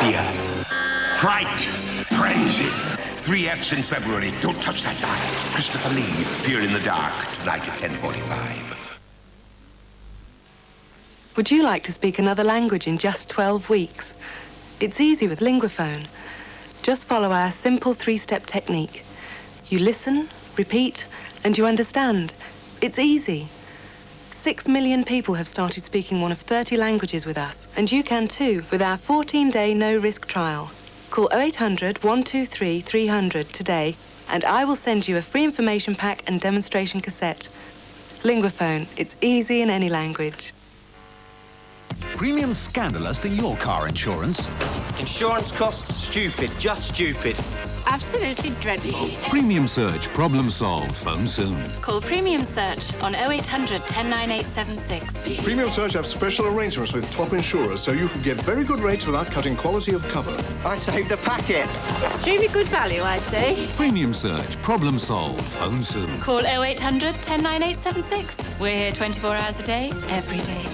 Fear. Fright. Frenzy. 3 Fs in February. Don't touch that dial. Christopher Lee, Fear in the Dark, tonight at 10:45. Would you like to speak another language in just 12 weeks? It's easy with Linguaphone. Just follow our simple 3-step technique. You listen, repeat, and you understand. It's easy. 6 million people have started speaking one of 30 languages with us, and you can too with our 14-day no-risk trial. Call 0800 123 300 today, and I will send you a free information pack and demonstration cassette. Linguaphone, it's easy in any language. Premium scandalous for your car insurance. Insurance costs stupid, just stupid. Absolutely dreadful. Premium Search, problem solved. Phone soon. Call Premium Search on 0800 109876. Premium Search have special arrangements with top insurers, so you can get very good rates without cutting quality of cover. I saved a packet. Extremely good value, I'd say. Premium Search, problem solved. Phone soon. Call 0800 109876. We're here 24 hours a day, every day.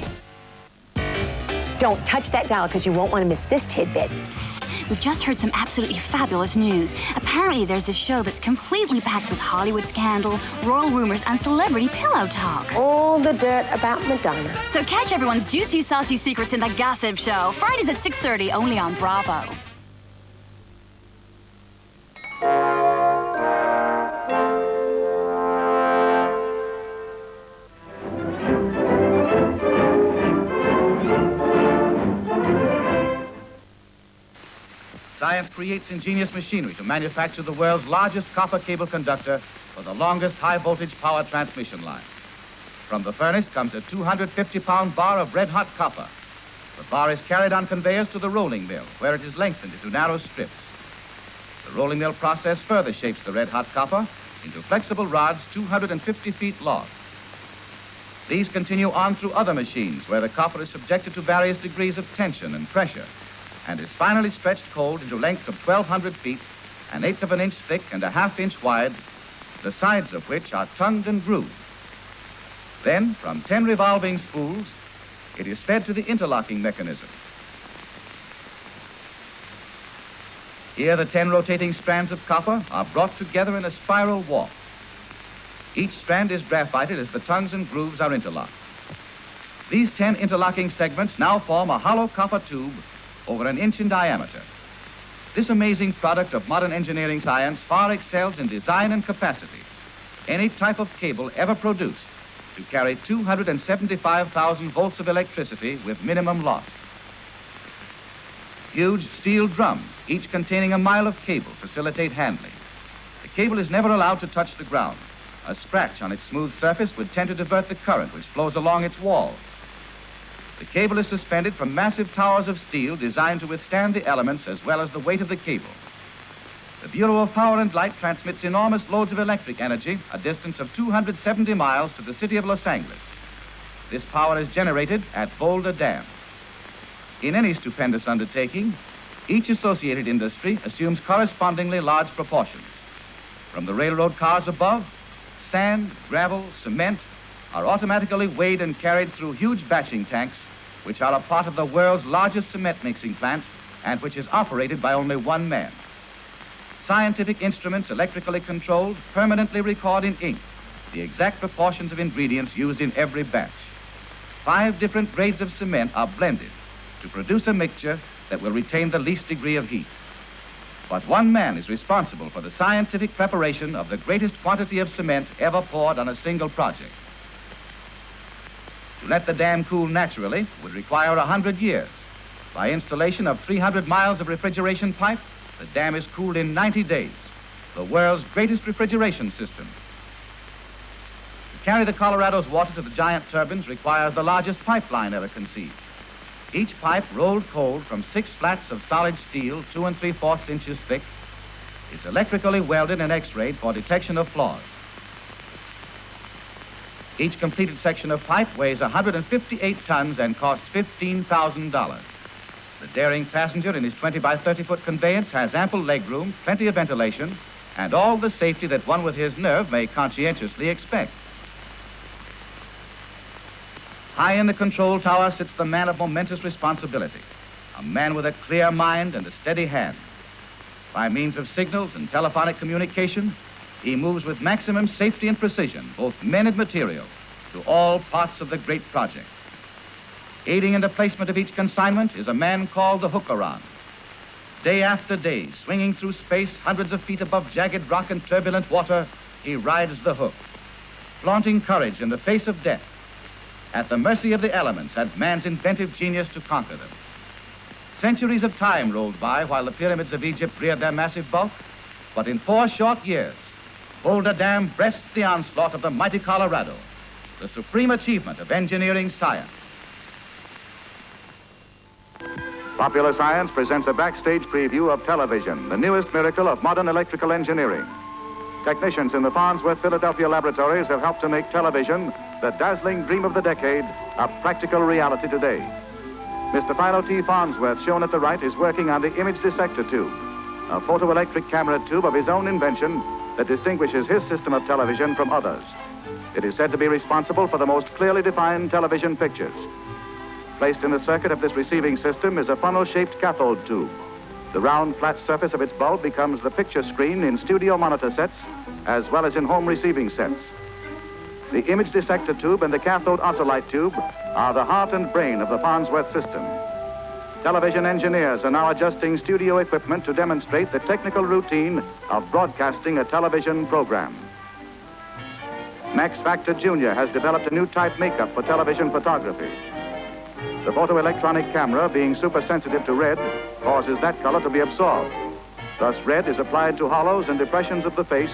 Don't touch that dial because you won't want to miss this tidbit. Psst. We've just heard some absolutely fabulous news. Apparently there's this show that's completely packed with Hollywood scandal, royal rumors, and celebrity pillow talk. All the dirt about Madonna. So catch everyone's juicy, saucy secrets in The Gossip Show. Fridays at 6:30, only on Bravo. Science creates ingenious machinery to manufacture the world's largest copper cable conductor for the longest high-voltage power transmission line. From the furnace comes a 250-pound bar of red-hot copper. The bar is carried on conveyors to the rolling mill, where it is lengthened into narrow strips. The rolling mill process further shapes the red-hot copper into flexible rods 250 feet long. These continue on through other machines, where the copper is subjected to various degrees of tension and pressure, and is finally stretched cold into lengths of 1,200 feet, 1/8 of an inch thick and 1/2 inch wide, the sides of which are tongued and grooved. Then, from 10 revolving spools, it is fed to the interlocking mechanism. Here, the 10 rotating strands of copper are brought together in a spiral walk. Each strand is graphited as the tongues and grooves are interlocked. These 10 interlocking segments now form a hollow copper tube over 1 inch in diameter. This amazing product of modern engineering science far excels in design and capacity any type of cable ever produced to carry 275,000 volts of electricity with minimum loss. Huge steel drums, each containing 1 mile of cable, facilitate handling. The cable is never allowed to touch the ground. A scratch on its smooth surface would tend to divert the current which flows along its walls. The cable is suspended from massive towers of steel designed to withstand the elements as well as the weight of the cable. The Bureau of Power and Light transmits enormous loads of electric energy a distance of 270 miles to the city of Los Angeles. This power is generated at Boulder Dam. In any stupendous undertaking, each associated industry assumes correspondingly large proportions. From the railroad cars above, sand, gravel, cement are automatically weighed and carried through huge batching tanks, which are a part of the world's largest cement mixing plant and which is operated by only 1 man. Scientific instruments, electrically controlled, permanently record in ink the exact proportions of ingredients used in every batch. 5 different grades of cement are blended to produce a mixture that will retain the least degree of heat. But 1 man is responsible for the scientific preparation of the greatest quantity of cement ever poured on a single project. To let the dam cool naturally would require 100 years. By installation of 300 miles of refrigeration pipe, the dam is cooled in 90 days, the world's greatest refrigeration system. To carry the Colorado's water to the giant turbines requires the largest pipeline ever conceived. Each pipe, rolled cold from 6 flats of solid steel, 2 3/4 inches thick, is electrically welded and x-rayed for detection of flaws. Each completed section of pipe weighs 158 tons and costs $15,000. The daring passenger in his 20 by 30 foot conveyance has ample legroom, plenty of ventilation, and all the safety that one with his nerve may conscientiously expect. High in the control tower sits the man of momentous responsibility, a man with a clear mind and a steady hand. By means of signals and telephonic communication, he moves with maximum safety and precision, both men and material, to all parts of the great project. Aiding in the placement of each consignment is a man called the hooker-on. Day after day, swinging through space hundreds of feet above jagged rock and turbulent water, he rides the hook, flaunting courage in the face of death, at the mercy of the elements and man's inventive genius to conquer them. Centuries of time rolled by while the pyramids of Egypt reared their massive bulk, but in 4 short years, Boulder Dam breasts the onslaught of the mighty Colorado, the supreme achievement of engineering science. Popular Science presents a backstage preview of television, the newest miracle of modern electrical engineering. Technicians in the Farnsworth, Philadelphia laboratories have helped to make television, the dazzling dream of the decade, a practical reality today. Mr. Philo T. Farnsworth, shown at the right, is working on the image dissector tube, a photoelectric camera tube of his own invention that distinguishes his system of television from others. It is said to be responsible for the most clearly defined television pictures. Placed in the circuit of this receiving system is a funnel-shaped cathode tube. The round, flat surface of its bulb becomes the picture screen in studio monitor sets, as well as in home receiving sets. The image dissector tube and the cathode oscillite tube are the heart and brain of the Farnsworth system. Television engineers are now adjusting studio equipment to demonstrate the technical routine of broadcasting a television program. Max Factor Jr. has developed a new type makeup for television photography. The photoelectronic camera, being supersensitive to red, causes that color to be absorbed. Thus, red is applied to hollows and depressions of the face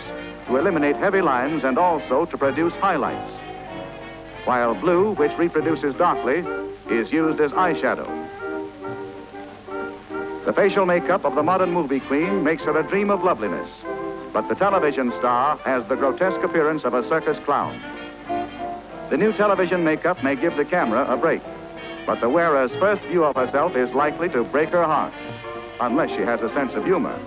to eliminate heavy lines and also to produce highlights. While blue, which reproduces darkly, is used as eyeshadow. The facial makeup of the modern movie queen makes her a dream of loveliness, but the television star has the grotesque appearance of a circus clown. The new television makeup may give the camera a break, but the wearer's first view of herself is likely to break her heart, unless she has a sense of humor.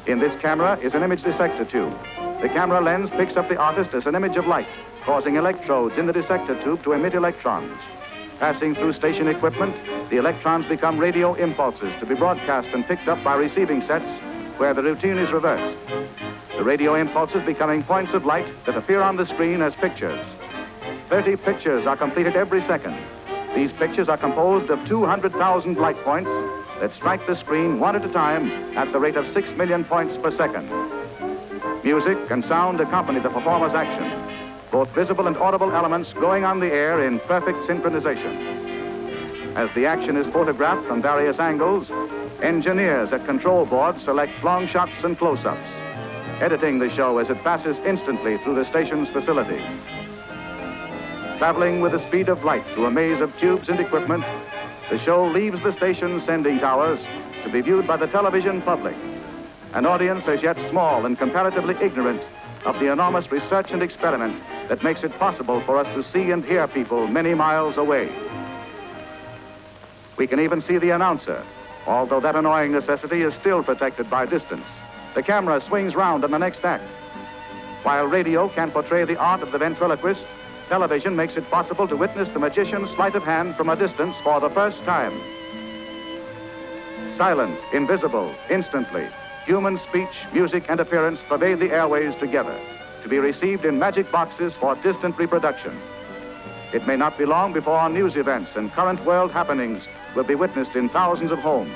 In this camera is an image dissector tube. The camera lens picks up the artist as an image of light, causing electrodes in the dissector tube to emit electrons. Passing through station equipment, the electrons become radio impulses to be broadcast and picked up by receiving sets where the routine is reversed. The radio impulses becoming points of light that appear on the screen as pictures. 30 pictures are completed every second. These pictures are composed of 200,000 light points that strike the screen one at a time at the rate of 6 million points per second. Music and sound accompany the performer's action, both visible and audible elements going on the air in perfect synchronization. As the action is photographed from various angles, engineers at control boards select long shots and close-ups, editing the show as it passes instantly through the station's facility. Traveling with the speed of light through a maze of tubes and equipment, the show leaves the station's sending towers to be viewed by the television public, an audience as yet small and comparatively ignorant of the enormous research and experiment that makes it possible for us to see and hear people many miles away. We can even see the announcer, although that annoying necessity is still protected by distance. The camera swings round in the next act. While radio can portray the art of the ventriloquist, television makes it possible to witness the magician's sleight of hand from a distance for the first time. Silent, invisible, instantly, human speech, music, and appearance pervade the airways together, to be received in magic boxes for distant reproduction. It may not be long before news events and current world happenings will be witnessed in thousands of homes.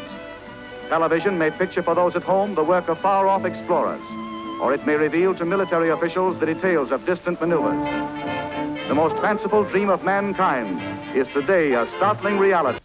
Television may picture for those at home the work of far-off explorers, or it may reveal to military officials the details of distant maneuvers. The most fanciful dream of mankind is today a startling reality.